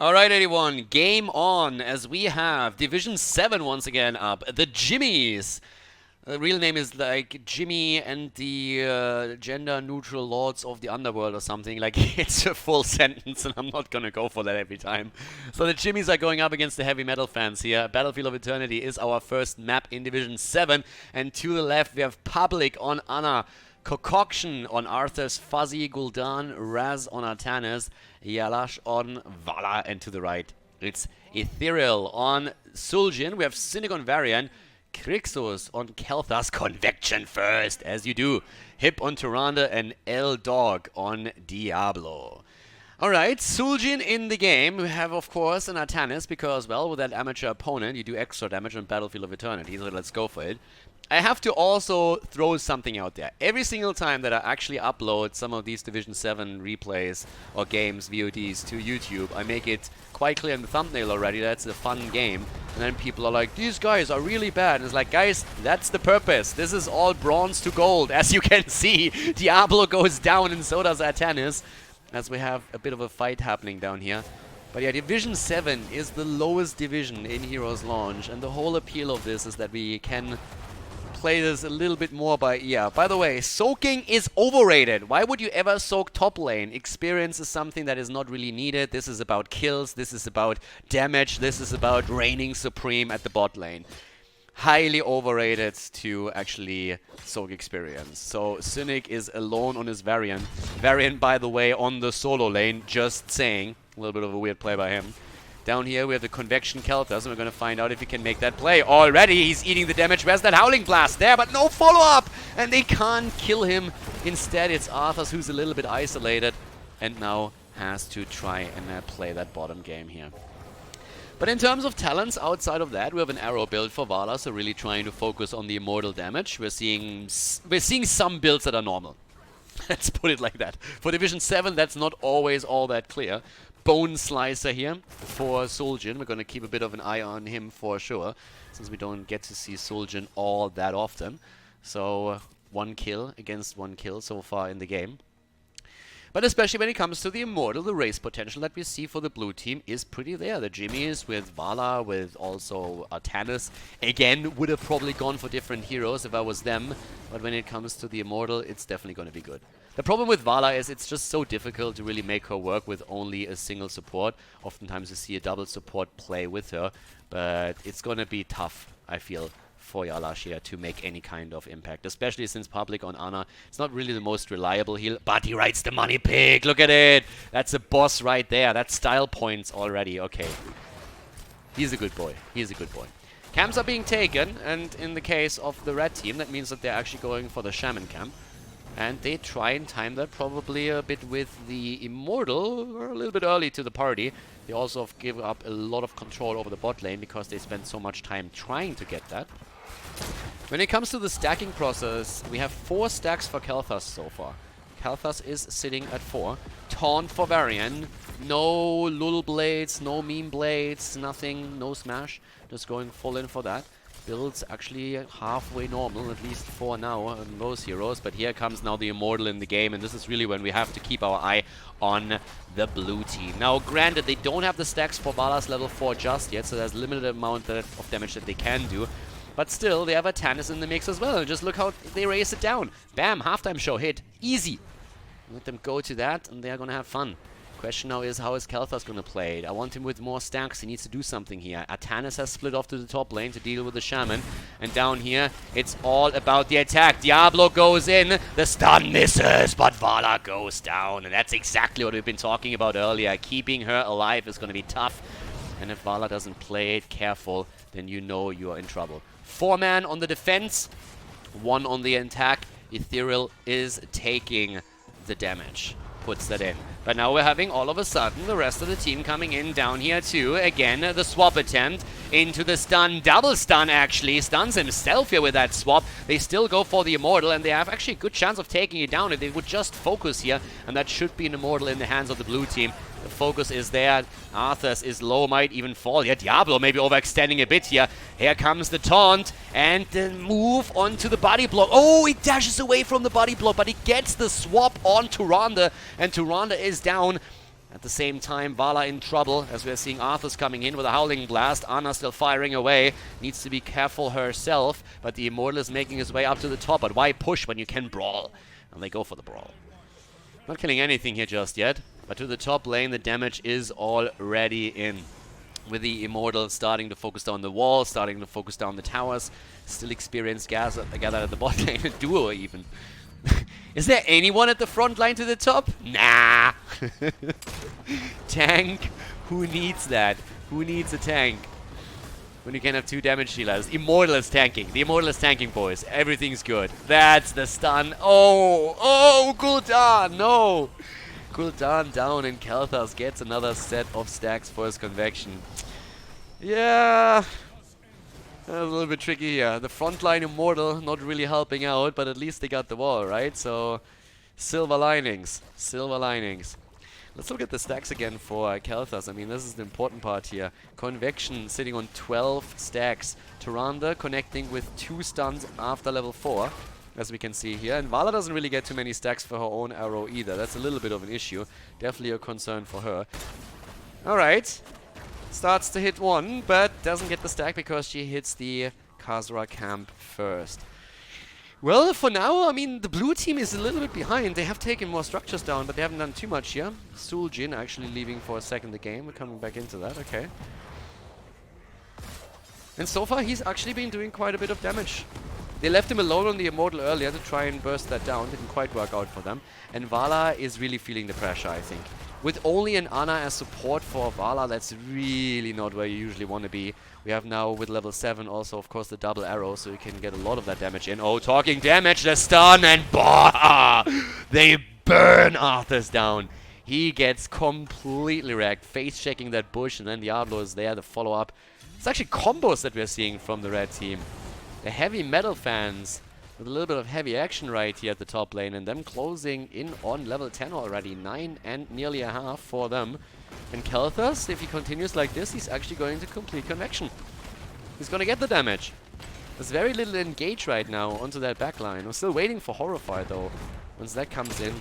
Alright, everyone, game on as we have Division 7 once again up. The Jimmies. The real name is like Jimmy and the gender-neutral lords of the underworld or something. Like, it's a full sentence and I'm not gonna go for that every time. So the Jimmies are going up against the heavy metal fans here. Battlefield of Eternity is our first map in Division 7. And to the left we have Public on Anna. Concoction on Arthur's Fuzzy, Gul'dan, Raz on Artanis, Yalash on Vala, and to the right it's Ethereal on Sul'jin. We have Cynic on Varian, Crixus on Kel'Thas, Convection first, as you do, Hip on Tyrande, and L-Dog on Diablo. Alright, Sul'jin in the game. We have, of course, an Artanis, because, well, with that amateur opponent, you do extra damage on Battlefield of Eternity, so let's go for it. I have to also throw something out there. Every single time that I actually upload some of these Division 7 replays or games, VODs, to YouTube, I make it quite clear in the thumbnail already that's a fun game. And then people are like, these guys are really bad. And it's like, guys, that's the purpose. This is all bronze to gold. As you can see, Diablo goes down and so does Artanis, as we have a bit of a fight happening down here. But yeah, Division 7 is the lowest division in Heroes Launch, and the whole appeal of this is that we can play this a little bit more by ear. By the way, soaking is overrated. Why would you ever soak top lane? Experience is something that is not really needed. This is about kills, this is about damage, this is about reigning supreme at the bot lane. Highly overrated to actually soak experience. So Cynic is alone on his Varian. Varian, by the way, on the solo lane, just saying. A little bit of a weird play by him. Down here we have the Convection Kel'Thas, and we're going to find out if he can make that play. Already he's eating the damage. Where's that Howling Blast there? But no follow-up! And they can't kill him. Instead, it's Arthas who's a little bit isolated and now has to try and play that bottom game here. But in terms of talents, outside of that, we have an arrow build for Vala, so really trying to focus on the immortal damage. We're seeing some builds that are normal. Let's put it like that. For Division 7, that's not always all that clear. Bone Slicer here for Sul'jin. We're going to keep a bit of an eye on him for sure, since we don't get to see Sul'jin all that often. So, one kill against one kill so far in the game. But especially when it comes to the Immortal, the race potential that we see for the blue team is pretty there. The Jimmies with Vala, with also Artanis, again, would have probably gone for different heroes if I was them. But when it comes to the Immortal, it's definitely going to be good. The problem with Vala is it's just so difficult to really make her work with only a single support. Oftentimes you see a double support play with her, but it's going to be tough, I feel, for Yalash here to make any kind of impact, especially since Public on Ana, it's not really the most reliable heal, but he writes the money pick. Look at it. That's a boss right there. That's style points already. Okay. He's a good boy. He's a good boy. Camps are being taken, and in the case of the red team, that means that they're actually going for the Shaman camp. And they try and time that probably a bit with the Immortal, or a little bit early to the party. They also give up a lot of control over the bot lane because they spend so much time trying to get that. When it comes to the stacking process, we have 4 stacks for Kel'Thas so far. Kel'Thas is sitting at 4. Taunt for Varian. No Lul Blades, no Meme Blades, nothing, no Smash. Just going full in for that. Builds actually halfway normal, at least for now, on those heroes. But here comes now the Immortal in the game, and this is really when we have to keep our eye on the blue team. Now, granted, they don't have the stacks for Vala's level 4 just yet, so there's limited amount of damage that they can do. But still, they have a Artanis in the mix as well. Just look how they race it down. Bam, halftime show hit. Easy. Let them go to that, and they're going to have fun. Question now is, how is Kel'Thas going to play it? I want him with more stacks. He needs to do something here. Artanis has split off to the top lane to deal with the Shaman. And down here, it's all about the attack. Diablo goes in. The stun misses, but Vala goes down. And that's exactly what we've been talking about earlier. Keeping her alive is going to be tough. And if Vala doesn't play it careful, then you know you are in trouble. 4-man on the defense, 1 on the attack. Ethereal is taking the damage. Puts that in. But now we're having all of a sudden the rest of the team coming in down here too. Again, the swap attempt into the stun. Double stun actually. Stuns himself here with that swap. They still go for the Immortal, and they have actually a good chance of taking it down if they would just focus here. And that should be an Immortal in the hands of the blue team. The focus is there. Arthas is low, might even fall. Yeah, Diablo maybe overextending a bit here. Here comes the taunt and the move onto the body block. Oh, he dashes away from the body block, but he gets the swap on Tyrande, and Tyrande is down. At the same time, Vala in trouble, as we're seeing Arthur's coming in with a Howling Blast. Anna still firing away. Needs to be careful herself, but the Immortal is making his way up to the top. But why push when you can brawl? And they go for the brawl. Not killing anything here just yet, but to the top lane, the damage is already in. With the Immortal starting to focus down the wall, starting to focus down the towers. Still experienced gathered at the bot lane, a duo even. Is there anyone at the front line to the top? Nah! Tank? Who needs that? Who needs a tank? When you can have 2 damage dealers. Immortal is tanking. The Immortal is tanking, boys. Everything's good. That's the stun. Oh! Oh! Gul'dan! No! Gul'dan down and Khaldor gets another set of stacks for his convection. Yeah... a little bit tricky here. The frontline Immortal not really helping out, but at least they got the wall, right? So, silver linings. Silver linings. Let's look at the stacks again for Khaldor. I mean, this is the important part here. Convection sitting on 12 stacks. Tyrande connecting with 2 stuns after level 4, as we can see here. And Vala doesn't really get too many stacks for her own arrow either. That's a little bit of an issue. Definitely a concern for her. Alright. Starts to hit 1, but doesn't get the stack because she hits the Khazra camp first. Well, for now, I mean, the blue team is a little bit behind. They have taken more structures down, but they haven't done too much here. Suljin actually leaving for a second the game. We're coming back into that, okay. And so far, he's actually been doing quite a bit of damage. They left him alone on the Immortal earlier to try and burst that down. Didn't quite work out for them. And Vala is really feeling the pressure, I think. With only an Ana as support for Vala, that's really not where you usually want to be. We have now, with level 7, also, of course, the double arrow, so you can get a lot of that damage in. Oh, talking damage, the stun, and bah! They burn Arthur's down. He gets completely wrecked, face-checking that bush, and then Diablo is there to follow up. It's actually combos that we're seeing from the red team. The heavy metal fans with a little bit of heavy action right here at the top lane, and them closing in on level 10 already. 9 and nearly a half for them. And Khaldor, if he continues like this, he's actually going to complete convection. He's going to get the damage. There's very little engage right now onto that backline. We're still waiting for Horrify though. Once that comes in,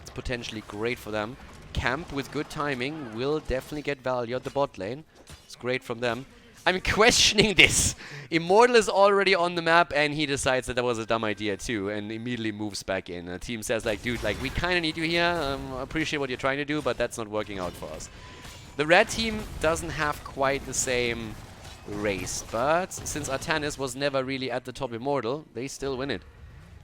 it's potentially great for them. Camp with good timing will definitely get value at the bot lane. It's great from them. I'm questioning this. Immortal is already on the map and he decides that was a dumb idea too and immediately moves back in. The team says like, dude, like we kind of need you here. I appreciate what you're trying to do, but that's not working out for us. The red team doesn't have quite the same race, but since Artanis was never really at the top Immortal, they still win it.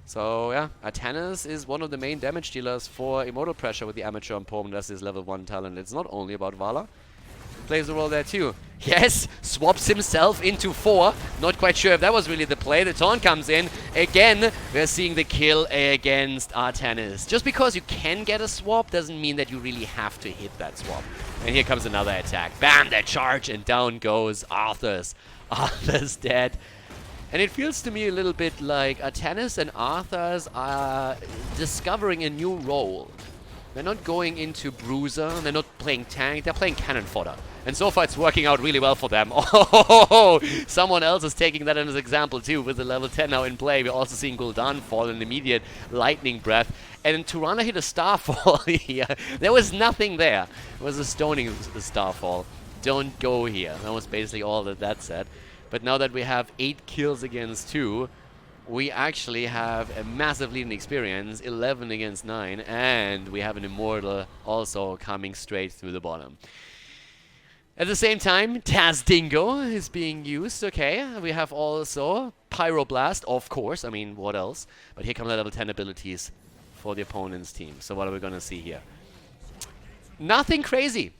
So yeah, Artanis is one of the main damage dealers for Immortal Pressure with the Amateur Empowerment as his level 1 talent. It's not only about Vala. Plays a role there too. Yes, swaps himself into 4. Not quite sure if that was really the play. The taunt comes in. Again, we're seeing the kill against Artanis. Just because you can get a swap doesn't mean that you really have to hit that swap. And here comes another attack. Bam, that charge, and down goes Arthur's. Arthur's dead. And it feels to me a little bit like Artanis and Arthur's are discovering a new role. They're not going into Bruiser, they're not playing tank, they're playing cannon fodder. And so far it's working out really well for them. Oh, someone else is taking that as an example too, with the level 10 now in play. We're also seeing Gul'dan fall in an immediate lightning breath. And Tyrande hit a starfall here. There was nothing there. It was a stoning starfall. Don't go here. That was basically all that said. But now that we have 8 kills against 2, we actually have a massive lead in experience, 11 against 9, and we have an Immortal also coming straight through the bottom. At the same time, Taz Dingo is being used, okay. We have also Pyroblast, of course, I mean, what else? But here come the level 10 abilities for the opponent's team. So what are we gonna see here? Nothing crazy.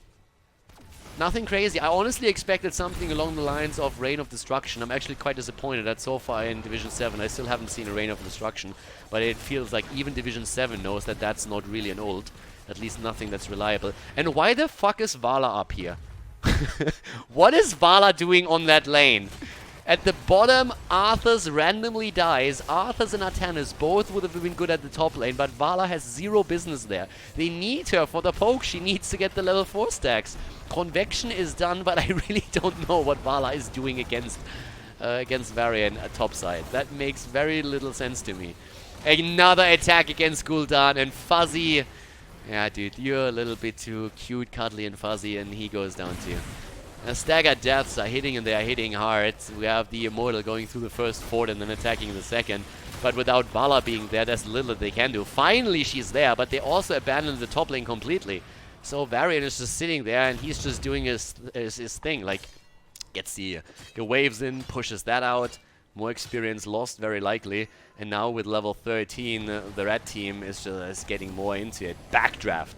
Nothing crazy. I honestly expected something along the lines of Reign of Destruction. I'm actually quite disappointed that so far in Division 7 I still haven't seen a Reign of Destruction. But it feels like even Division 7 knows that that's not really an ult. At least nothing that's reliable. And why the fuck is Vala up here? What is Vala doing on that lane? At the bottom, Arthur's randomly dies. Arthur's and Artanis both would have been good at the top lane, but Vala has zero business there. They need her for the poke. She needs to get the level 4 stacks. Convection is done, but I really don't know what Vala is doing against Varian at topside. That makes very little sense to me. Another attack against Gul'dan, and Fuzzy Yeah, dude, you're a little bit too cute, cuddly, and fuzzy, and he goes down too. Staggered deaths are hitting, and they are hitting hard. We have the Immortal going through the first fort and then attacking the second. But without Vala being there, there's little that they can do. Finally, she's there, but they also abandoned the top lane completely. So Varian is just sitting there, and he's just doing his thing. Like, gets the waves in, pushes that out. More experience lost, very likely. And now with level 13, the red team is just getting more into it. Backdraft.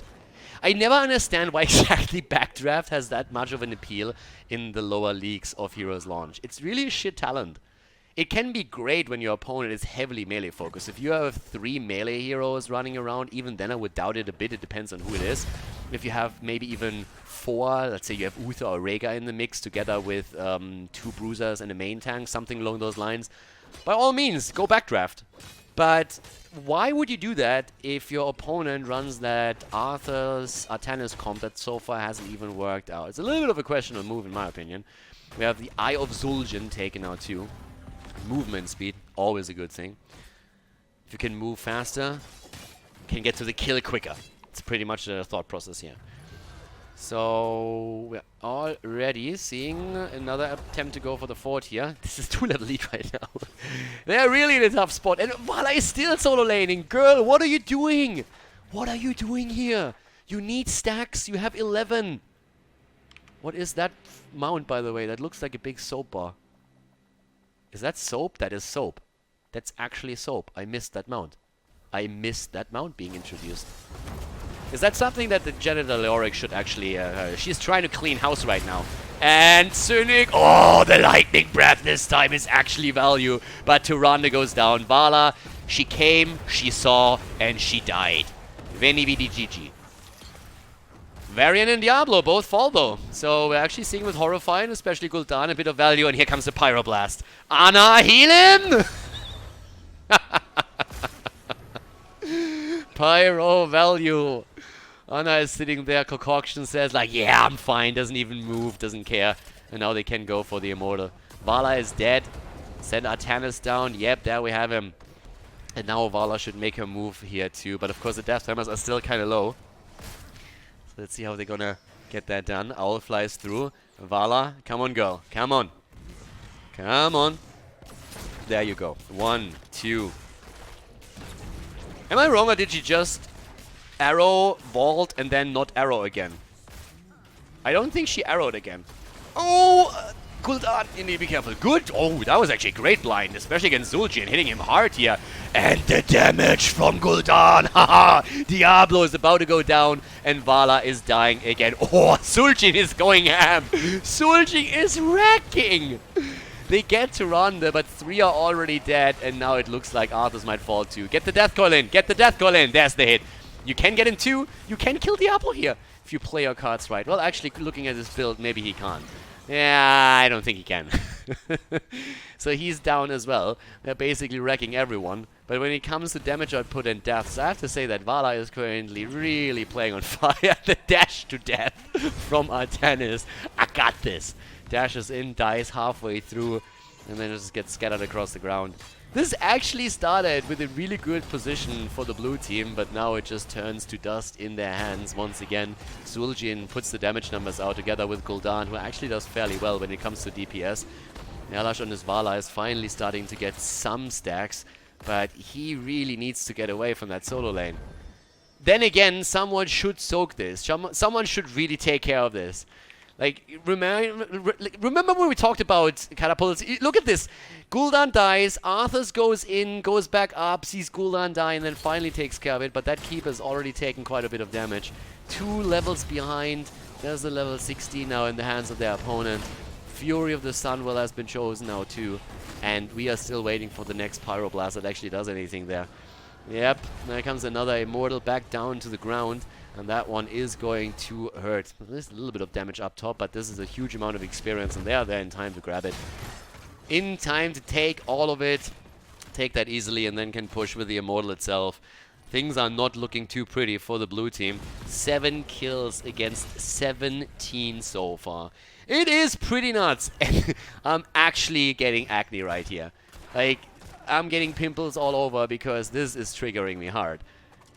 I never understand why exactly Backdraft has that much of an appeal in the lower leagues of Heroes Launch. It's really a shit talent. It can be great when your opponent is heavily melee focused. If you have 3 melee heroes running around, even then I would doubt it a bit. It depends on who it is. If you have maybe even 4, let's say you have Uther or Rhaegar in the mix together with 2 bruisers and a main tank, something along those lines, by all means, go Backdraft. But why would you do that if your opponent runs that Artanis comp that so far hasn't even worked out? It's a little bit of a questionable move in my opinion. We have the Eye of Zul'jin taken out too. Movement speed, always a good thing. If you can move faster, you can get to the kill quicker. It's pretty much the thought process here. So we're already seeing another attempt to go for the fort here. This is 2-level lead right now. They're really in a tough spot. And Vala is still solo laning. Girl, what are you doing? What are you doing here? You need stacks. You have 11. What is that mount, by the way? That looks like a big soap bar. Is that soap? That is soap. That's actually soap. I missed that mount. I missed that mount being introduced. Is that something that the Janitor Leoric should actually... she's trying to clean house right now. And Cynic... Oh, the Lightning Breath this time is actually value. But Tyrande goes down. Vala, she came, she saw, and she died. Veni vidi GG. Varian and Diablo both fall though. So we're actually seeing with Horrifying, especially Gul'dan, a bit of value. And here comes the Pyroblast. Ana, heal him! Pyro value. Ana is sitting there. Concoction says like, yeah, I'm fine. Doesn't even move. Doesn't care. And now they can go for the Immortal. Vala is dead. Send Artanis down. Yep, there we have him. And now Vala should make her move here too. But of course the death timers are still kind of low. So let's see how they're gonna get that done. Owl flies through. Vala, come on girl. Come on. Come on. There you go. 1, 2. Am I wrong, or did she just arrow, vault, and then not arrow again? I don't think she arrowed again. Oh! Gul'dan, you need to be careful. Good! Oh, that was actually a great blind, especially against Zul'jin, hitting him hard here. And the damage from Gul'dan! Haha! Diablo is about to go down, and Vala is dying again. Oh, Zul'jin is going ham! Zul'jin is wrecking! They get to Tyrande, but 3 are already dead, and now it looks like Arthas might fall too. Get the Death Coil in! Get the Death Coil in! There's the hit. You can get in 2. You can kill Diablo here if you play your cards right. Well, actually, looking at his build, maybe he can't. Yeah, I don't think he can. So he's down as well. They're basically wrecking everyone. But when it comes to damage output and deaths, I have to say that Vala is currently really playing on fire. The dash to death from Artanis. I got this. Dashes in, dies halfway through, and then just gets scattered across the ground. This actually started with a really good position for the blue team, but now it just turns to dust in their hands once again. Zul'jin puts the damage numbers out together with Gul'dan, who actually does fairly well when it comes to DPS. Nalash on his Vala is finally starting to get some stacks, but he really needs to get away from that solo lane. Then again, someone should soak this. Someone should really take care of this. Like, remember when we talked about catapults? Look at this. Gul'dan dies, Arthas goes in, goes back up, sees Gul'dan die, and then finally takes care of it. But that keeper's already taken quite a bit of damage. 2 levels behind. There's the level 60 now in the hands of their opponent. Fury of the Sunwell has been chosen now too. And we are still waiting for the next Pyroblast that actually does anything there. Yep, there comes another Immortal back down to the ground. And that one is going to hurt. There's a little bit of damage up top, but this is a huge amount of experience, and they are there in time to grab it. In time to take all of it, take that easily, and then can push with the Immortal itself. Things are not looking too pretty for the blue team. 7 kills against 17 so far. It is pretty nuts, and I'm actually getting acne right here. Like, I'm getting pimples all over because this is triggering me hard.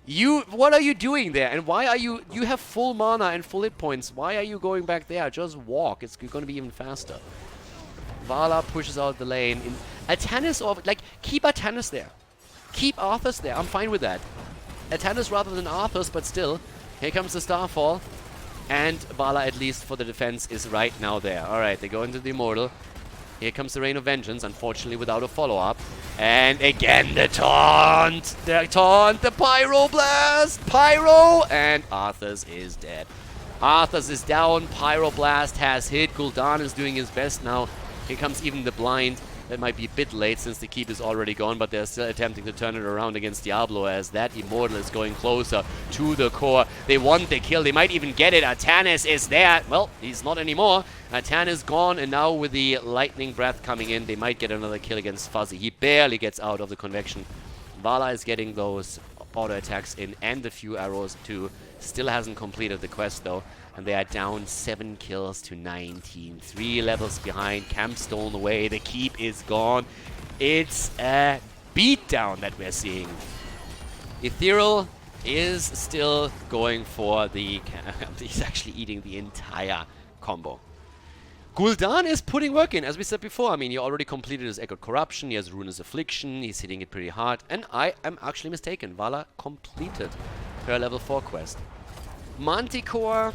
What are you doing there? And why are you have full mana and full hit points. Why are you going back there? Just walk. It's going to be even faster. Vala pushes out the lane. Atanis, or like, keep Atanis there. Keep Arthas there. I'm fine with that. Atanis rather than Arthas, but still. Here comes the Starfall. And Vala, at least for the defense, is right now there. Alright, they go into the Immortal. Here comes the Rain of Vengeance, unfortunately without a follow-up. And again, the taunt! The taunt, the Pyro Blast! Pyro! And Arthas is dead. Arthas is down, Pyro Blast has hit. Gul'dan is doing his best now. Here comes even the blind. That might be a bit late since the keep is already gone, but they're still attempting to turn it around against Diablo as that Immortal is going closer to the core. They want the kill. They might even get it. Atanis is there. Well, he's not anymore. Atanis gone, and now with the Lightning Breath coming in, they might get another kill against Fuzzy. He barely gets out of the convection. Vala is getting those auto attacks in and a few arrows too. Still hasn't completed the quest though. And they are down 7 kills to 19. 3 levels behind. Camp stolen away. The keep is gone. It's a beatdown that we're seeing. Ethereal is still going for the camp. He's actually eating the entire combo. Gul'dan is putting work in, as we said before. I mean, he already completed his Echoed Corruption. He has Ruinous Affliction. He's hitting it pretty hard. And I am actually mistaken. Vala completed her level 4 quest. Manticore,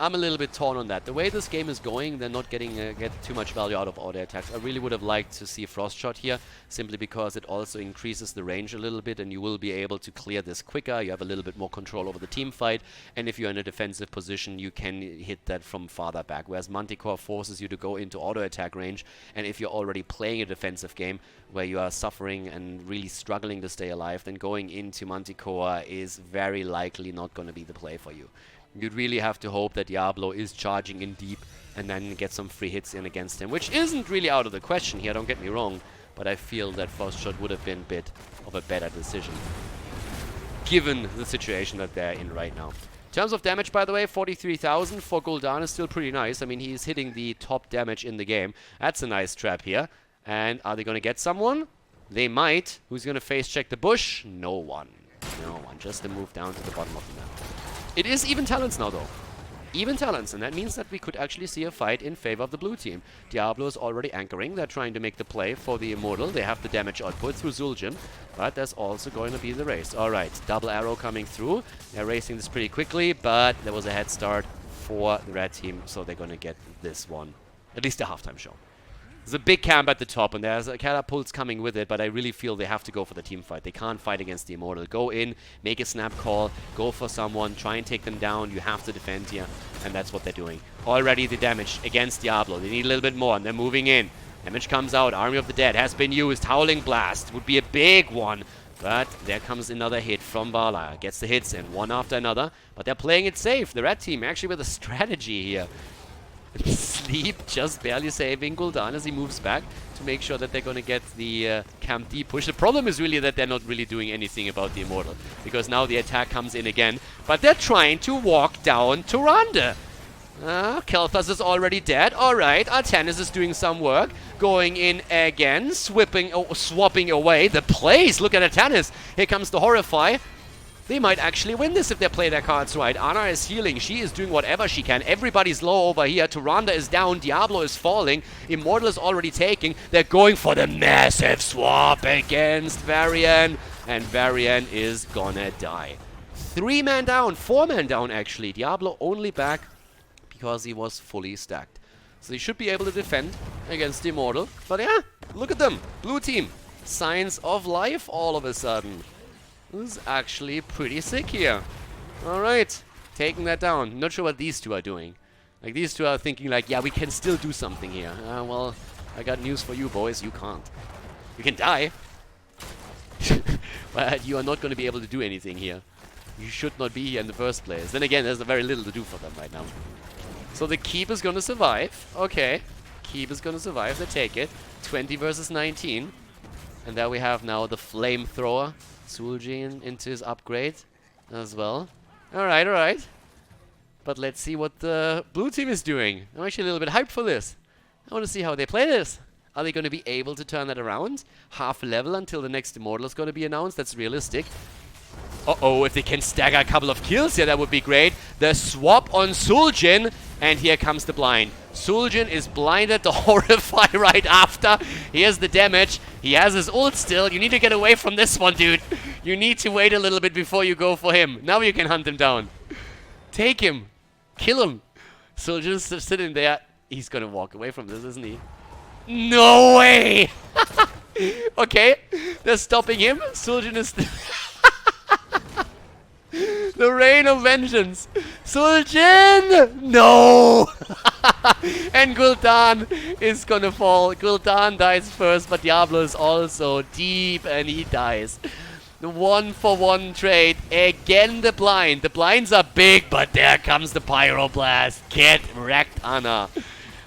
I'm a little bit torn on that. The way this game is going, they're not getting get too much value out of auto attacks. I really would have liked to see Frost Shot here, simply because it also increases the range a little bit, and you will be able to clear this quicker. You have a little bit more control over the team fight, and if you're in a defensive position, you can hit that from farther back. Whereas Manticore forces you to go into auto attack range, and if you're already playing a defensive game where you are suffering and really struggling to stay alive, then going into Manticore is very likely not going to be the play for you. You'd really have to hope that Diablo is charging in deep and then get some free hits in against him, which isn't really out of the question here, don't get me wrong, but I feel that Frost Shot would have been a bit of a better decision, given the situation that they're in right now. In terms of damage, by the way, 43,000 for Gul'dan is still pretty nice. I mean, he's hitting the top damage in the game. That's a nice trap here. And are they going to get someone? They might. Who's going to face check the bush? No one. No one. Just a move down to the bottom of the map. It is even talents now, though. Even talents, and that means that we could actually see a fight in favor of the blue team. Diablo is already anchoring. They're trying to make the play for the Immortal. They have the damage output through Zul'jin, but there's also going to be the race. Alright, double arrow coming through. They're racing this pretty quickly, but there was a head start for the red team, so they're going to get this one. At least a halftime show. There's a big camp at the top, and there's catapults coming with it, but I really feel they have to go for the team fight. They can't fight against the Immortal. Go in, make a snap call, go for someone, try and take them down. You have to defend here, and that's what they're doing. Already the damage against Diablo. They need a little bit more, and they're moving in. Damage comes out. Army of the Dead has been used. Howling Blast would be a big one, but there comes another hit from Vala. Gets the hits in, one after another, but they're playing it safe. The red team actually with a strategy here. Sleep just barely saving Gul'dan as he moves back to make sure that they're going to get the Camp D push. The problem is really that they're not really doing anything about the Immortal, because now the attack comes in again, but they're trying to walk down Tyrande. Kel'Thas is already dead. Alright, Artanis is doing some work. Going in again, swapping away the place. Look at Artanis. Here comes the Horrify. They might actually win this if they play their cards right. Ana is healing. She is doing whatever she can. Everybody's low over here. Tyrande is down. Diablo is falling. Immortal is already taking. They're going for the massive swap against Varian. And Varian is gonna die. 3-man down. 4-man down, actually. Diablo only back because he was fully stacked. So he should be able to defend against the Immortal. But yeah, look at them. Blue team. Signs of life all of a sudden. This is actually pretty sick here. Alright, taking that down. Not sure what these two are doing. Like, these two are thinking like, yeah, we can still do something here. Well, I got news for you boys, you can't. You can die. But you are not going to be able to do anything here. You should not be here in the first place. Then again, there's very little to do for them right now. So the Keep is going to survive. Okay. Keep is going to survive. They take it. 20 versus 19. And there we have now the Flamethrower. Zul'jin into his upgrade as well. Alright, alright. But let's see what the blue team is doing. I'm actually a little bit hyped for this. I want to see how they play this. Are they going to be able to turn that around? Half level until the next Immortal is going to be announced. That's realistic. Uh-oh, if they can stagger a couple of kills here, that would be great. The swap on Suljin, and here comes the blind. Suljin is blinded to Horrify right after. Here's the damage. He has his ult still. You need to get away from this one, dude. You need to wait a little bit before you go for him. Now you can hunt him down. Take him. Kill him. Suljin's just sitting there. He's gonna walk away from this, isn't he? No way! Okay, they're stopping him. Suljin is... The Rain of Vengeance. Suljin! No! And Gul'dan is gonna fall. Gul'dan dies first, but Diablo is also deep and he dies. The 1-for-1 trade. Again the blind. The blinds are big, but there comes the Pyroblast. Get wrecked, Ana.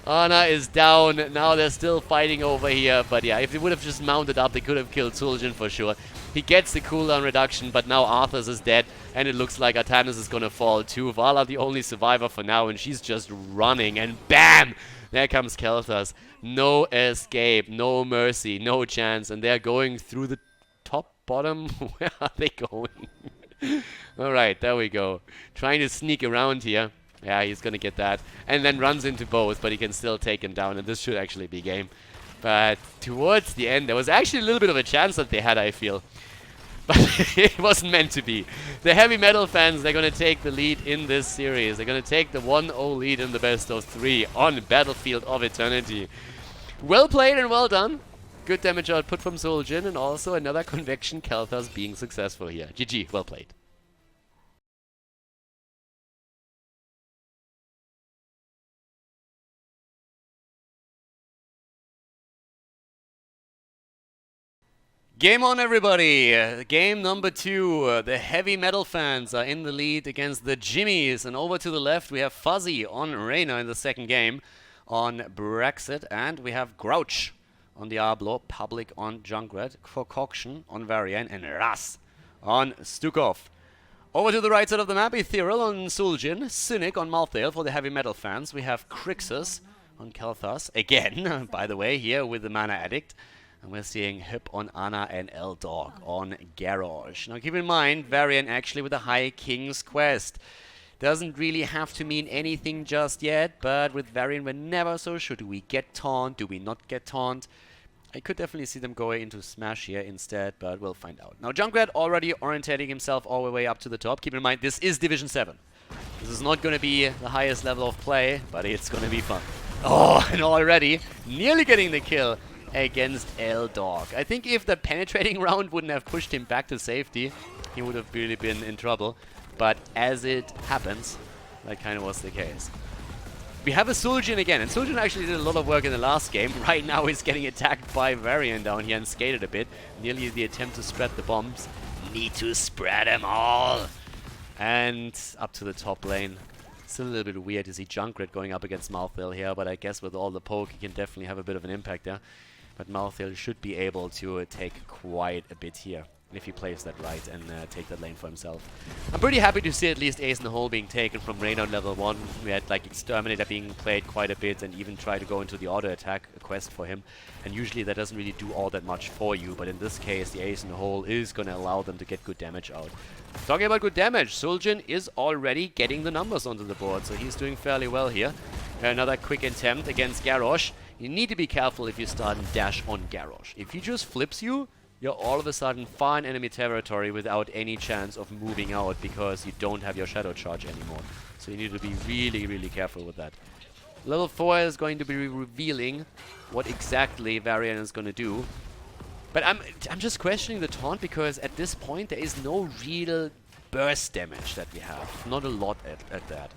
Ana is down. Now they're still fighting over here. But yeah, if they would have just mounted up, they could have killed Suljin for sure. He gets the cooldown reduction, but now Arthas is dead. And it looks like Artanis is gonna fall too. Vala the only survivor for now, and she's just running. And BAM! There comes Kel'Thas. No escape, no mercy, no chance. And they're going through the top, bottom. Where are they going? Alright, there we go. Trying to sneak around here. Yeah, he's gonna get that. And then runs into both, but he can still take him down. And this should actually be game. But towards the end, there was actually a little bit of a chance that they had, I feel. But it wasn't meant to be. The heavy metal fans, they're going to take the lead in this series. They're going to take the 1-0 lead in the best of 3 on Battlefield of Eternity. Well played and well done. Good damage output from Suljin, and also another Convection Kel'Thas being successful here. GG, well played. Game on, everybody! Game number 2. The heavy metal fans are in the lead against the Jimmies. And over to the left, we have Fuzzy on Reyna in the second game on Brexit. And we have Grouch on Diablo, Public on Junkrat, Concoction on Varian, and Ras on Stukov. Over to the right side of the map, Ethereal on Suljin, Cynic on Malthael for the heavy metal fans. We have Crixus on Kel'Thas, again, by the way, here with the Mana Addict. And we're seeing Hip on Ana and L-Dog on Garrosh. Now keep in mind, Varian actually with the High King's Quest. Doesn't really have to mean anything just yet, but with Varian we're never so sure. Do we get taunt? Do we not get taunt? I could definitely see them going into Smash here instead, but we'll find out. Now Junkrat already orientating himself all the way up to the top. Keep in mind, this is Division 7. This is not going to be the highest level of play, but it's going to be fun. Oh, and already nearly getting the kill against L-Dog. I think if the penetrating round wouldn't have pushed him back to safety, he would have really been in trouble. But as it happens, that kind of was the case. We have a Suljin again, and Suljin actually did a lot of work in the last game. Right now he's getting attacked by Varian down here and skated a bit. Nearly the attempt to spread the bombs. Need to spread them all! And up to the top lane. Still a little bit weird to see Junkrat going up against Malthael here, but I guess with all the poke he can definitely have a bit of an impact there. But Malthael should be able to take quite a bit here if he plays that right and take that lane for himself. I'm pretty happy to see at least Ace in the Hole being taken from Reyna on level 1. We had like Exterminator being played quite a bit and even try to go into the auto attack quest for him. And usually that doesn't really do all that much for you, but in this case the Ace in the Hole is going to allow them to get good damage out. Talking about good damage, Suljin is already getting the numbers onto the board, so he's doing fairly well here. Another quick attempt against Garrosh. You need to be careful if you start and dash on Garrosh. If he just flips you, you're all of a sudden far in enemy territory without any chance of moving out because you don't have your shadow charge anymore. So you need to be really, really careful with that. Level 4 is going to be revealing what exactly Varian is going to do. But I'm just questioning the taunt because at this point there is no real burst damage that we have. Not a lot at that.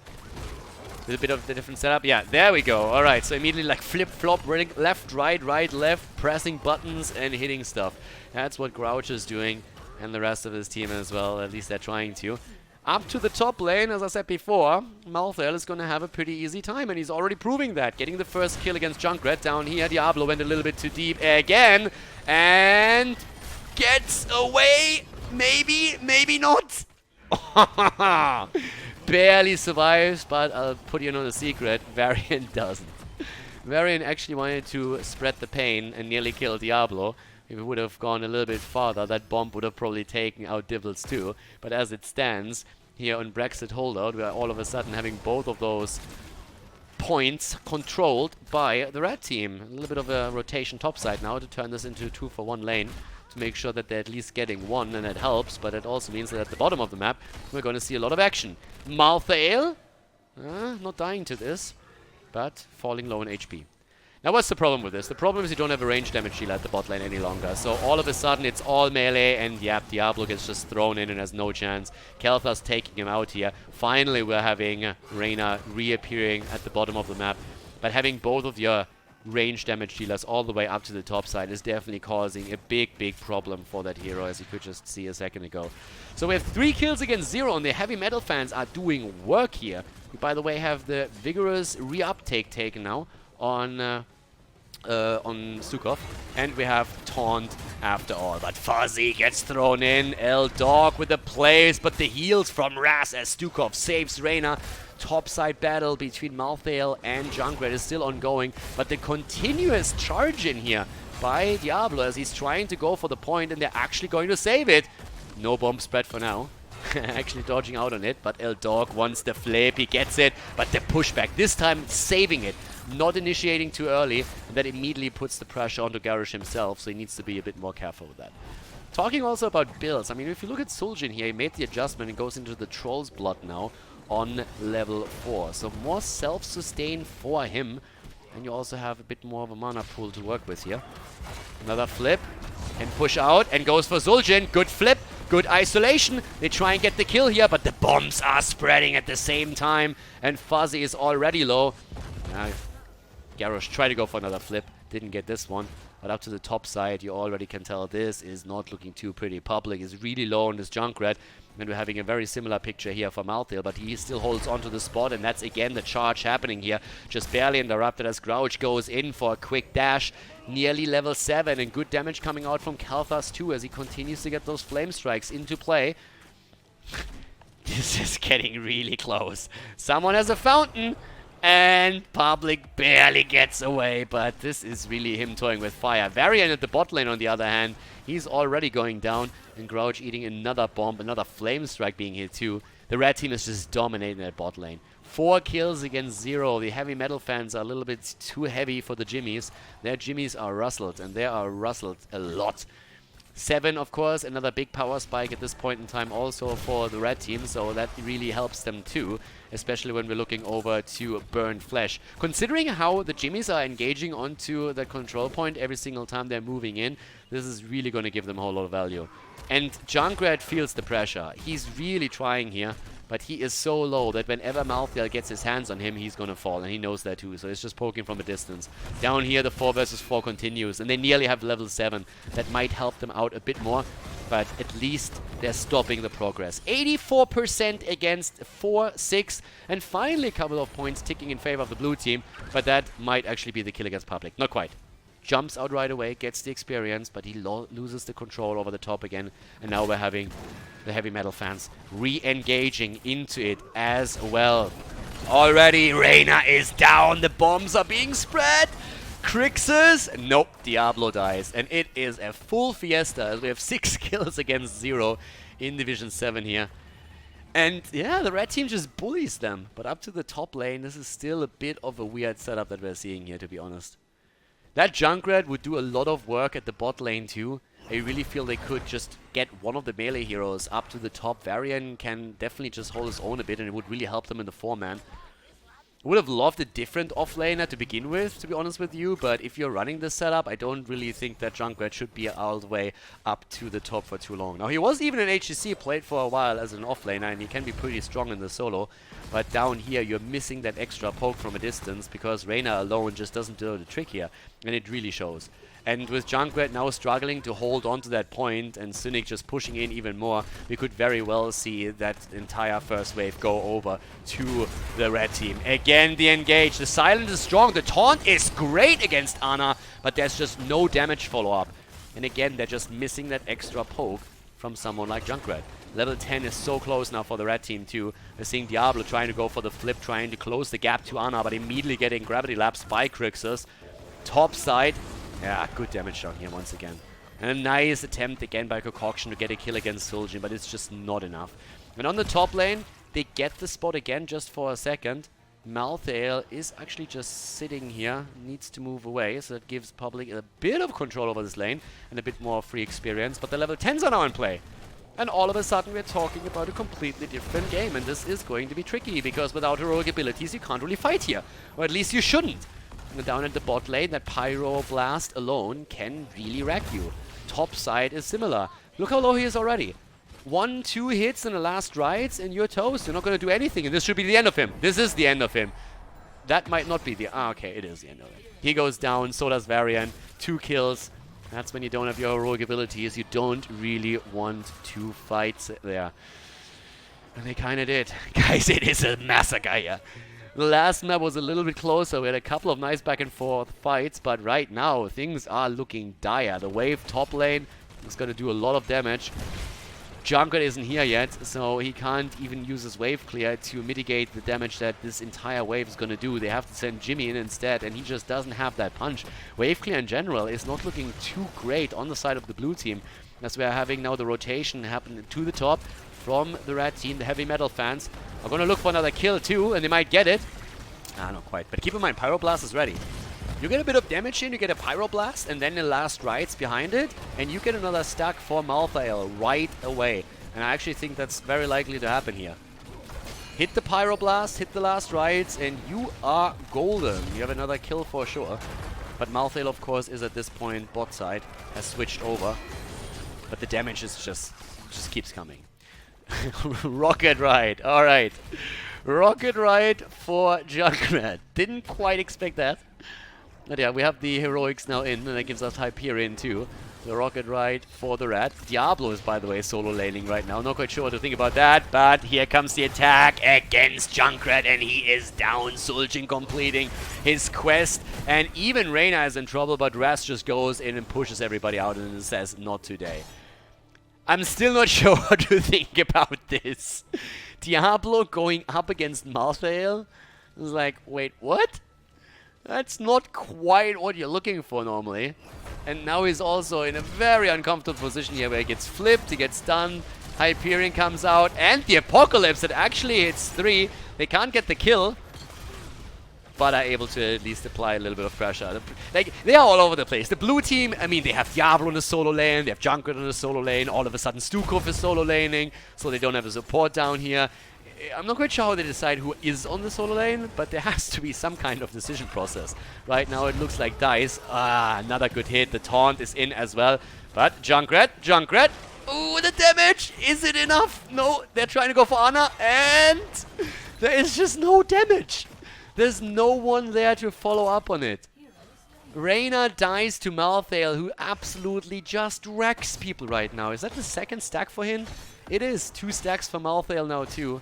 With a bit of the different setup. Yeah, there we go. Alright, so immediately like flip-flop, left, right, left, pressing buttons and hitting stuff. That's what Grouch is doing, and the rest of his team as well. At least they're trying to. Up to the top lane, as I said before, Malthael is going to have a pretty easy time, and he's already proving that. Getting the first kill against Junkrat down here. Diablo went a little bit too deep again, and gets away. Maybe, maybe not. Barely survives, but I'll put you on a secret. Varian doesn't. Varian actually wanted to spread the pain and nearly kill Diablo. If it would have gone a little bit farther, that bomb would have probably taken out Divils too. But as it stands, here on Brexit holdout, we are all of a sudden having both of those points controlled by the red team. A little bit of a rotation topside now to turn this into a 2-for-1 lane to make sure that they're at least getting one, and that helps, but it also means that at the bottom of the map we're going to see a lot of action. Malthael, not dying to this, but falling low in HP. Now what's the problem with this? The problem is you don't have a range damage healer at the bot lane any longer. So all of a sudden it's all melee, and yep, Diablo gets just thrown in and has no chance. Khaldor's taking him out here. Finally we're having Reyna reappearing at the bottom of the map. But having both of your range damage dealers all the way up to the top side is definitely causing a big problem for that hero, as you could just see a second ago. So we have 3 kills against 0, and the heavy metal fans are doing work here. We, by the way, have the vigorous reuptake taken now on Stukov, and we have Taunt after all. But Fuzzy gets thrown in. Dog with the plays, but the heals from Raz as Stukov saves Reyna. Topside battle between Malthael and Junkrat is still ongoing, but the continuous charge in here by Diablo as he's trying to go for the point, and they're actually going to save it. No bomb spread for now. Actually dodging out on it, but Dog wants the flip. He gets it, but the pushback, this time saving it. Not initiating too early, and that immediately puts the pressure onto Garrosh himself, so he needs to be a bit more careful with that. Talking also about builds, I mean, if you look at Suljin here, he made the adjustment and goes into the Troll's Blood now on level 4. So more self-sustain for him, and you also have a bit more of a mana pool to work with here. Another flip, and push out, and goes for Suljin. Good flip, good isolation. They try and get the kill here, but the bombs are spreading at the same time, and Fuzzy is already low. Garrosh tried to go for another flip, didn't get this one, but up to the top side you already can tell this is not looking too pretty. Public is really low on this Junkrat, and we're having a very similar picture here for Malthael, but he still holds onto the spot, and that's again the charge happening here. Just barely interrupted as Grouch goes in for a quick dash, nearly level 7, and good damage coming out from Khaldor too as he continues to get those flame strikes into play. This is getting really close. Someone has a fountain, and Public barely gets away, but this is really him toying with fire. Varian at the bot lane, on the other hand, he's already going down, and Grouch eating another bomb, another flame strike being hit too. The red team is just dominating that bot lane. 4 kills against 0. The heavy metal fans are a little bit too heavy for the Jimmies. Their Jimmies are rustled, and they are rustled a lot. 7, of course, another big power spike at this point in time also for the red team, so that really helps them too, especially when we're looking over to Burned Flesh. Considering how the Jimmies are engaging onto the control point every single time they're moving in, this is really going to give them a whole lot of value. And Junkrat feels the pressure. He's really trying here, but he is so low that whenever Malthael gets his hands on him, he's going to fall, and he knows that too, so he's just poking from a distance. Down here, the 4 versus 4 continues, and they nearly have level 7. That might help them out a bit more, but at least they're stopping the progress. 84% against 4-6, and finally a couple of points ticking in favor of the blue team, but that might actually be the kill against Public. Not quite. Jumps out right away, gets the experience, but he loses the control over the top again, and now we're having the heavy metal fans re-engaging into it as well. Already Reyna is down, the bombs are being spread. Crixus, nope, Diablo dies, and it is a full fiesta as we have 6 kills against 0 in Division 7 here. And yeah, the red team just bullies them, but up to the top lane, this is still a bit of a weird setup that we're seeing here, to be honest. That Junkrat would do a lot of work at the bot lane too. I really feel they could just get one of the melee heroes up to the top. Varian can definitely just hold his own a bit, and it would really help them in the 4-man. I would have loved a different offlaner to begin with, to be honest with you, but if you're running this setup, I don't really think that Junkrat should be all the way up to the top for too long. Now, he was even in HCC, played for a while as an offlaner, and he can be pretty strong in the solo, but down here, you're missing that extra poke from a distance, because Reyna alone just doesn't do the trick here, and it really shows. And with Junkrat now struggling to hold on to that point and Cynic just pushing in even more, we could very well see that entire first wave go over to the red team. Again, the engage. The silence is strong. The taunt is great against Ana, but there's just no damage follow-up. And again, they're just missing that extra poke from someone like Junkrat. Level 10 is so close now for the red team too. We're seeing Diablo trying to go for the flip, trying to close the gap to Ana, but immediately getting gravity lapsed by Crixus. Top side. Yeah, good damage down here once again. And a nice attempt again by Concoction to get a kill against Suljin, but it's just not enough. And on the top lane, they get the spot again just for a second. Malthael is actually just sitting here, needs to move away, so that gives Public a bit of control over this lane and a bit more free experience, but the level 10s are now in play. And all of a sudden we're talking about a completely different game, and this is going to be tricky, because without heroic abilities you can't really fight here. Or at least you shouldn't. And down at the bot lane, that Pyro Blast alone can really wreck you. Top side is similar. Look how low he is already. 1-2 hits in the last rides and you're toast. You're not going to do anything, and this should be the end of him. This is the end of him. That might not be the... okay, it is the end of him. He goes down, so does Varian. 2 kills. That's when you don't have your heroic abilities. You don't really want to fight there. And they kind of did. Guys, it is a massacre here. The last map was a little bit closer. We had a couple of nice back and forth fights, but right now things are looking dire. The wave top lane is going to do a lot of damage. Junkrat isn't here yet, so he can't even use his wave clear to mitigate the damage that this entire wave is going to do. They have to send Jimmy in instead, and he just doesn't have that punch. Wave clear in general is not looking too great on the side of the blue team, as we are having now the rotation happen to the top from the red team. The heavy metal fans are going to look for another kill too, and they might get it. Not quite, but keep in mind, Pyroblast is ready. You get a bit of damage in, you get a Pyroblast, and then the last rides behind it, and you get another stack for Malthael right away. And I actually think that's very likely to happen here. Hit the Pyroblast, hit the last rides, and you are golden. You have another kill for sure. But Malthael, of course, is at this point bot side, has switched over. But the damage is just keeps coming. Rocket Ride, alright. Rocket Ride for Junkrat. Didn't quite expect that. But yeah, we have the heroics now in, and that gives us Hyperion too. The Rocket Ride for the rat. Diablo is, by the way, solo laning right now. Not quite sure what to think about that, but here comes the attack against Junkrat, and he is down. Suljin completing his quest, and even Reyna is in trouble, but Raz just goes in and pushes everybody out and says, not today. I'm still not sure what to think about this. Diablo going up against Malthael is like, wait, what? That's not quite what you're looking for normally. And now he's also in a very uncomfortable position here where he gets flipped, he gets stunned, Hyperion comes out, and the Apocalypse that actually hits 3. They can't get the kill, but are able to at least apply a little bit of pressure. Like, they are all over the place. The blue team, I mean, they have Diablo in the solo lane, they have Junkrat in the solo lane, all of a sudden Stukov is solo laning, so they don't have a support down here. I'm not quite sure how they decide who is on the solo lane, but there has to be some kind of decision process. Right now it looks like Dice. Another good hit. The taunt is in as well. But Junkrat. Ooh, the damage! Is it enough? No, they're trying to go for Ana, and there is just no damage. There's no one there to follow up on it. Reyna dies to Malthael, who absolutely just wrecks people right now. Is that the second stack for him? It is. 2 stacks for Malthael now too.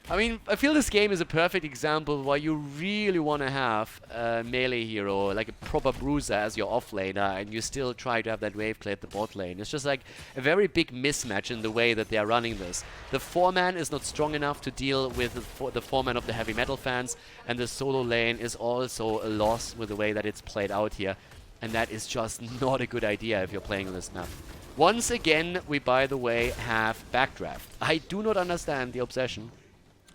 I mean, I feel this game is a perfect example why you really want to have a melee hero, like a proper bruiser as your offlaner, and you still try to have that wave clear at the bot lane. It's just like a very big mismatch in the way that they are running this. The 4-man is not strong enough to deal with the 4-man of the heavy metal fans, and the solo lane is also a loss with the way that it's played out here. And that is just not a good idea if you're playing on this map. Once again, we, by the way, have Backdraft. I do not understand the obsession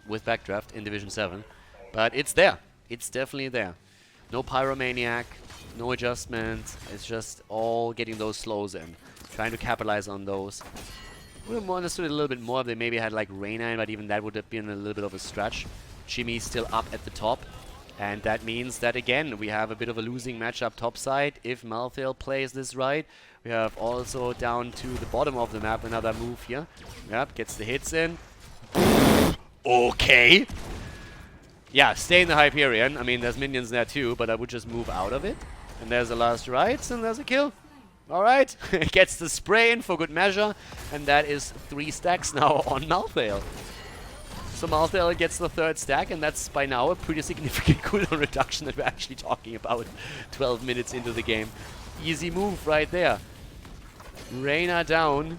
with Backdraft in Division 7, but it's there. It's definitely there. No Pyromaniac, no adjustments. It's just all getting those slows in. Trying to capitalize on those. Would have understood it a little bit more if they maybe had like Reyna in, but even that would have been a little bit of a stretch. Jimmy's still up at the top. And that means that, again, we have a bit of a losing matchup topside if Malthael plays this right. We have also down to the bottom of the map another move here. Yep, gets the hits in. Okay. Yeah, stay in the Hyperion. I mean, there's minions there too, but I would just move out of it. And there's the last rights, and there's a kill. Alright. Gets the spray in for good measure. And that is 3 stacks now on Malthael. So Malthael gets the 3rd stack, and that's by now a pretty significant cooldown reduction that we're actually talking about 12 minutes into the game. Easy move right there. Reyna down.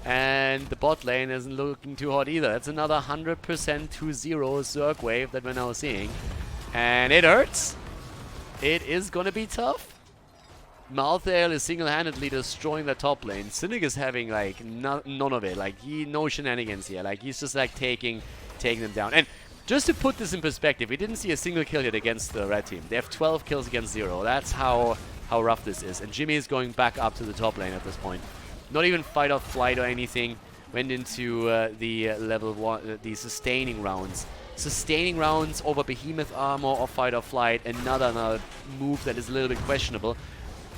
And the bot lane isn't looking too hot either. It's another 100% 2-0 Zerg wave that we're now seeing. And it hurts. It is gonna be tough. Malthael is single-handedly destroying the top lane. Cynic is having like none of it. Like no shenanigans here. Like he's just like taking them down. And just to put this in perspective, we didn't see a single kill yet against the red team. They have 12 kills against 0. That's how rough this is. And Jimmy is going back up to the top lane at this point. Not even fight or flight or anything. Went into the level 1, the sustaining rounds. Sustaining rounds over behemoth armor or fight or flight. Another move that is a little bit questionable.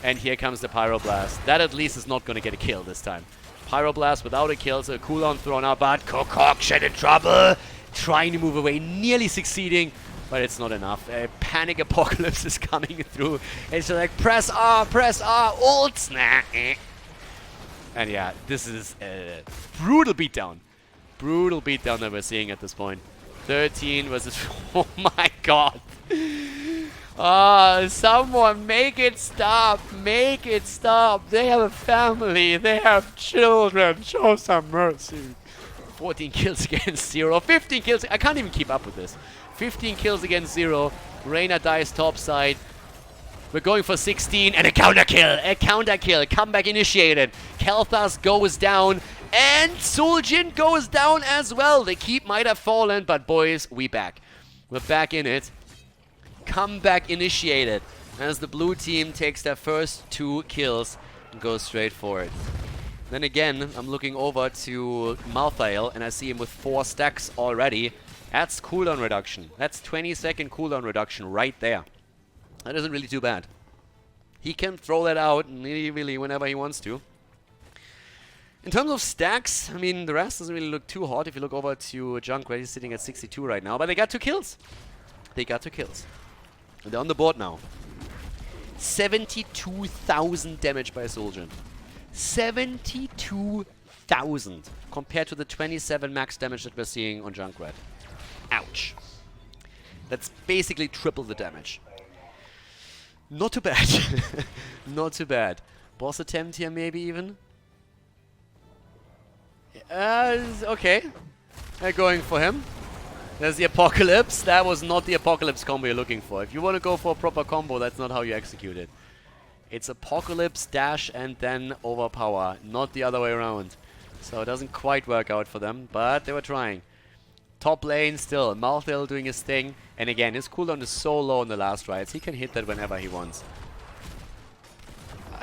And here comes the Pyroblast. That at least is not going to get a kill this time. Pyroblast without a kill, so a cooldown thrown out, but Concoction in trouble. Trying to move away, nearly succeeding, but it's not enough. A panic apocalypse is coming through. It's just like, press R, ult, nah. And yeah, this is a brutal beatdown. Brutal beatdown that we're seeing at this point. 13 versus... Oh my god. Someone make it stop. Make it stop. They have a family. They have children. Show some mercy. 14 kills against 0. 15 kills. I can't even keep up with this. 15 kills against 0. Reyna dies topside. We're going for 16 and a counter kill. A counter kill. Comeback initiated. Kel'Thas goes down. And Suljin goes down as well. The keep might have fallen, but boys, we back. We're back in it. Comeback initiated as the blue team takes their first 2 kills and goes straight for it. Then again, I'm looking over to Malthael and I see him with 4 stacks already. That's cooldown reduction. That's 20-second cooldown reduction right there. That isn't really too bad. He can throw that out really whenever he wants to. In terms of stacks, I mean, the rest doesn't really look too hot. If you look over to Junkrat, he's sitting at 62 right now, but they got 2 kills. They got 2 kills. And they're on the board now. 72,000 damage by Suljin. 72,000 compared to the 27 max damage that we're seeing on Junkrat. Ouch. That's basically triple the damage. Not too bad. Not too bad. Boss attempt here maybe even. Okay. They're going for him. There's the Apocalypse. That was not the Apocalypse combo you're looking for. If you want to go for a proper combo, that's not how you execute it. It's Apocalypse, dash, and then overpower. Not the other way around. So it doesn't quite work out for them, but they were trying. Top lane still. Malthael doing his thing. And again, his cooldown is so low in the last rides. He can hit that whenever he wants.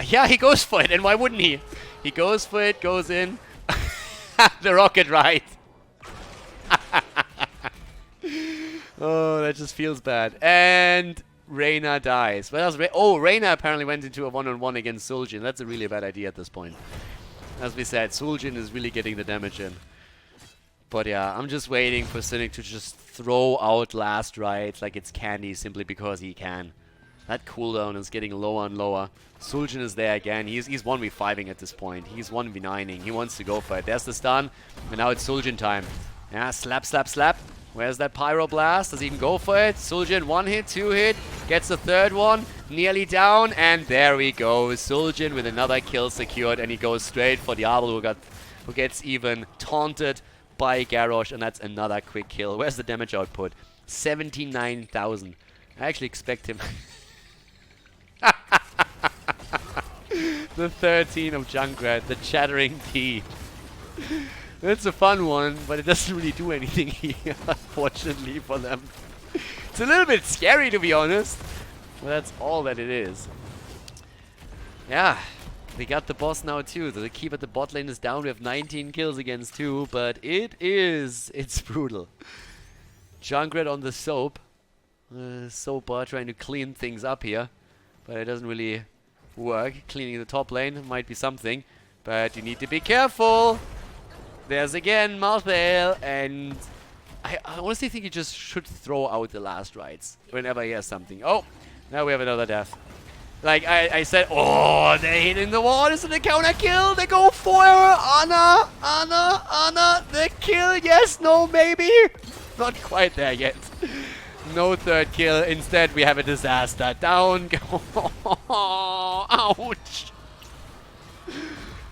Yeah, he goes for it. And why wouldn't he? He goes for it, goes in. The rocket ride. Oh, that just feels bad. And Reyna dies. What else? Reyna apparently went into a one-on-one against Suljin. That's a really bad idea at this point. As we said, Suljin is really getting the damage in. But yeah, I'm just waiting for Cynic to just throw out last rides like it's candy simply because he can. That cooldown is getting lower and lower. Suljin is there again. He's 1v5ing at this point. He's 1v9ing. He wants to go for it. There's the stun. And now it's Suljin time. Yeah, slap, slap, slap. Where's that Pyroblast? Does he even go for it? Suljin, 1 hit, 2 hit. Gets the 3rd one. Nearly down. And there we go. Suljin with another kill secured. And he goes straight for Diablo who gets even taunted by Garrosh. And that's another quick kill. Where's the damage output? 79,000. I actually expect him... The 13 of Junkrat, the chattering tea. It's a fun one, but it doesn't really do anything here, unfortunately for them. It's a little bit scary, to be honest, but that's all that it is. Yeah, we got the boss now too. The keep at the bot lane is down. We have 19 kills against 2, but it's brutal. Junkrat on the soap. Soap trying to clean things up here, but it doesn't really work. Cleaning the top lane might be something, but you need to be careful. There's again Malthael, and I honestly think he just should throw out the last rides whenever he has something. Oh, now we have another death. Like I said, oh, they're hitting the wall. Is it a counter kill? They go for Ana, the kill. Yes, no, maybe. Not quite there yet. No 3rd kill. Instead, we have a disaster. Down. Ouch.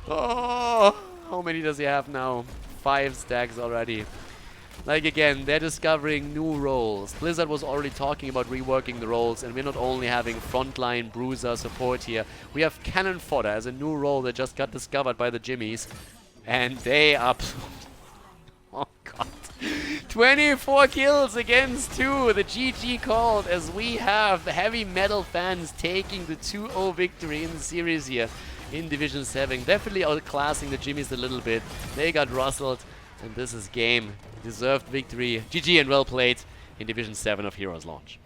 Oh, how many does he have now? 5 stacks already. Like again, they're discovering new roles. Blizzard was already talking about reworking the roles, and we're not only having frontline bruiser support here, we have cannon fodder as a new role that just got discovered by the Jimmies. And they are... oh god. 24 kills against 2. The GG called as we have the heavy metal fans taking the 2-0 victory in the series here in Division 7. Definitely outclassing the Jimmies a little bit. They got rustled, and this is game. Deserved victory. GG and well played in Division 7 of Heroes Launch.